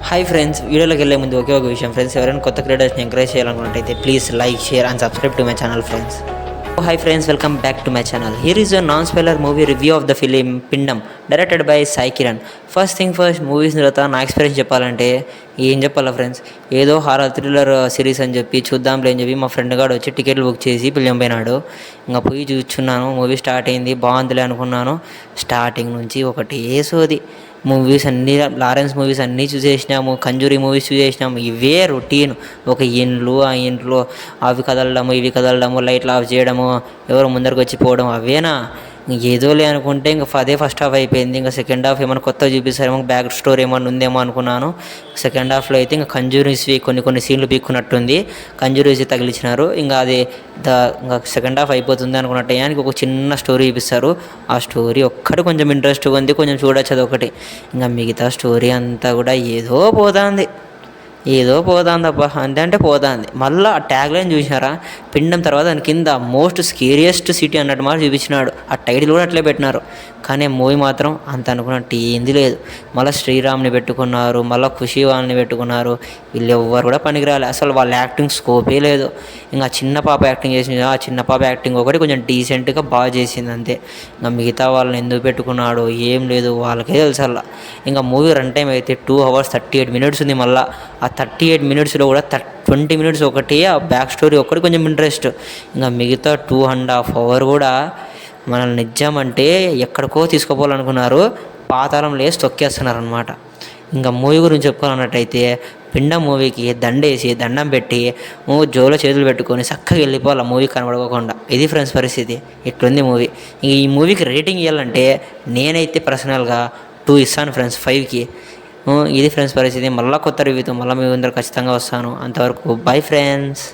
Hi friends, వీడియోలోకి వెళ్ళే ముందు ఒకే ఒక విషయం ఫ్రెండ్స్, ఎవరైనా కొత్త క్రియేటర్స్ని ఎంకరేజ్ చేయాలనుకుంటే please like, share and subscribe to my channel friends. Hi friends, welcome back to my channel. Here is a non spoiler movie review of the film Pindam, directed by Sai Kiran. First thing first, movies తర్వాత నా experience చెప్పాలంటే ఏం చెప్పాలా friends, ఏదో horror thriller series అని చెప్పి చూద్దాంలే అని చెప్పి మా ఫ్రెండ్ గారు వచ్చి టికెట్లు బుక్ చేసి పిల్లం పోయినాడు. ఇంకా పోయి చూస్తున్నాను, మూవీ స్టార్ట్ అయింది, బాగుందిలే అనుకున్నాను. స్టార్టింగ్ నుంచి ఒకటే సోది. మూవీస్ అన్నీ, లారెన్స్ మూవీస్ అన్నీ చూసేసినాము, కంజూరి మూవీస్ చూసేసినాము. ఇవే రొటీన్. ఒక ఇండ్లు, ఆ ఇంట్లో అవి కదలడము, ఇవి కదలడము, లైట్లు ఆఫ్ చేయడము, ఎవరు ముందరికి వచ్చి పోవడం, అవేనా ఏదోలే అనుకుంటే ఇంకా అదే ఫస్ట్ హాఫ్ అయిపోయింది. ఇంకా సెకండ్ హాఫ్ ఏమైనా కొత్తగా చూపిస్తారేమో, బ్యాక్ స్టోరీ ఏమైనా ఉందేమో అనుకున్నాను. సెకండ్ హాఫ్లో అయితే ఇంకా కంజూరీస్వి కొన్ని సీన్లు పీక్కున్నట్టుంది, కంజూరీస్ తగిలించినారు. ఇంకా అది ఇంకా సెకండ్ హాఫ్ అయిపోతుంది అనుకున్న టయానికి ఒక చిన్న స్టోరీ చూపిస్తారు. ఆ స్టోరీ ఒక్కటి కొంచెం ఇంట్రెస్ట్గా ఉంది, కొంచెం చూడొచ్చు అది ఒకటి. ఇంకా మిగతా స్టోరీ అంతా కూడా ఏదో పోతుందబ్బా, అంతే అంటే పోతుంది. మళ్ళీ ఆ ట్యాగ్ లైన్ చూసినారా, పిండం తర్వాత దాని కింద మోస్ట్ స్కేరియస్ట్ సిటీ అన్నట్టు మాట చూపించినాడు. ఆ టైటిల్ కూడా అట్లే పెట్టినారు. కానీ మూవీ మాత్రం అంత అనుకున్నట్టు ఏంది లేదు. మళ్ళీ శ్రీరామ్ని పెట్టుకున్నారు, మళ్ళీ ఖుషి వాళ్ళని పెట్టుకున్నారు. వీళ్ళు ఎవ్వరు కూడా పనికిరాలి, అసలు వాళ్ళ యాక్టింగ్ స్కోపే లేదు. ఇంకా చిన్న పాప యాక్టింగ్ చేసింది, ఆ చిన్న పాప యాక్టింగ్ ఒకటి కొంచెం డీసెంట్గా బాగా చేసింది అంతే. ఇంకా మిగతా వాళ్ళని ఎందుకు పెట్టుకున్నాడు ఏం లేదు, వాళ్ళకే తెలుసల్లా. ఇంకా మూవీ రన్ టైం అయితే 2 hours 38 minutes ఉంది. మళ్ళీ ఆ 38 minutesలో కూడా 20 minutes ఒకటి ఆ బ్యాక్ స్టోరీ ఒక్కటి కొంచెం ఇంట్రెస్ట్. ఇంకా మిగతా 2.5 hours కూడా మనల్ని నిజమంటే ఎక్కడికో తీసుకుపోవాలనుకున్నారు, పాతాళంలో వేసి తొక్కేస్తున్నారు అనమాట. ఇంకా మూవీ గురించి చెప్పుకోవాలన్నట్టయితే, పిండం మూవీకి దండేసి దండం పెట్టి జోలో చేతులు పెట్టుకొని చక్కగా వెళ్ళిపోవాలి, మూవీ కనబడుకోకుండా. ఇది ఫ్రెండ్స్ పరిస్థితి, ఇట్లుంది మూవీ. ఈ మూవీకి రేటింగ్ ఇవ్వాలంటే నేనైతే పర్సనల్గా 2 ఇస్తాను ఫ్రెండ్స్, 5కి. ఇది ఫ్రెండ్స్ పరిస్థితి. మళ్ళీ కొత్త రివ్యూతో మళ్ళీ మీ అందరూ ఖచ్చితంగా వస్తాను. అంతవరకు బై ఫ్రెండ్స్.